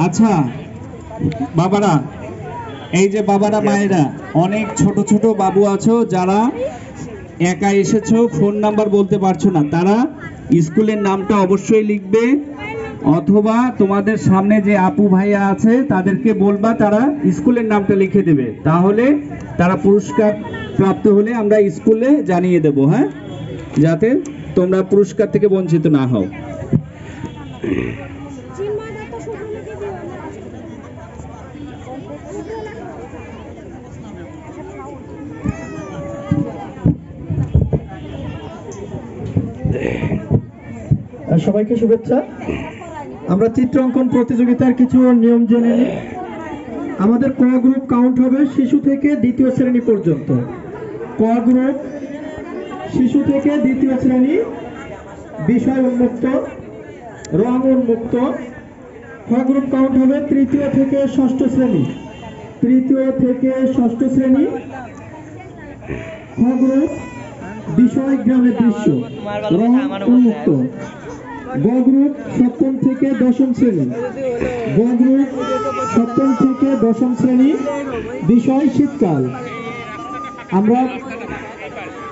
আচ্ছা বাবারা, এই যে বাবারা মায়েরা, অনেক ছোট ছোট বাবু আছো যারা একা এসেছো, ফোন নাম্বার বলতে পারছো না, তারা স্কুলের নামটা অবশ্যই লিখবে, অথবা তোমাদের সামনে যে আপু ভাইয়া আছে তাদেরকে বলবা তারা স্কুলের নামটা লিখে দেবে, তাহলে তারা পুরস্কার প্রাপ্ত হলে আমরা স্কুলে জানিয়ে দেব, হ্যাঁ, যাতে তোমরা পুরস্কার থেকে বঞ্চিত না হও। সবাইকে শুভেচ্ছা। আমরা চিত্রাঙ্কন প্রতিযোগিতার কিছু নিয়ম জেনে নিই। আমাদের ক গ্রুপ কাউন্ট হবে শিশু থেকে দ্বিতীয় শ্রেণী পর্যন্ত। ক গ্রুপ শিশু থেকে দ্বিতীয় শ্রেণী, বিষয় উন্মুক্ত, রং উন্মুক্ত। খ গ্রুপ কাউন্ট হবে তৃতীয় থেকে ষষ্ঠ শ্রেণী, তৃতীয় থেকে ষষ্ঠ শ্রেণী। খ গ্রুপ বিষয় গ্রামের দৃশ্য, রং উন্মুক্ত। গ গ্রুপ সপ্তম থেকে দশম শ্রেণী, গ গ্রুপ সপ্তম থেকে দশম শ্রেণী, বিষয় শীতকাল। আমরা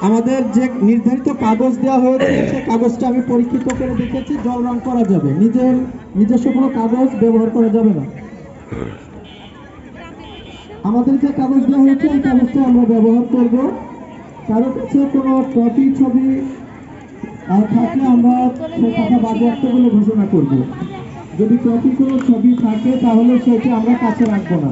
আমাদের যে নির্ধারিত কাগজ দেওয়া হয়েছে সেই কাগজটা আমি পরীক্ষিত করে দেখেছি, জল রং করা যাবে, নিজস্ব কোনো কাগজ ব্যবহার করা যাবে না। আমাদের যে কাগজ দেওয়া হয়েছে এই কাগজটা আমরা ব্যবহার করব। কারো কাছে কোনো কপি ছবি থাকলে আমরা সে কথা বাজেয়াপ্ত বলে ঘোষণা করব। যদি কপি কোনো ছবি থাকে তাহলে সেটা আমরা কাছে রাখবো না।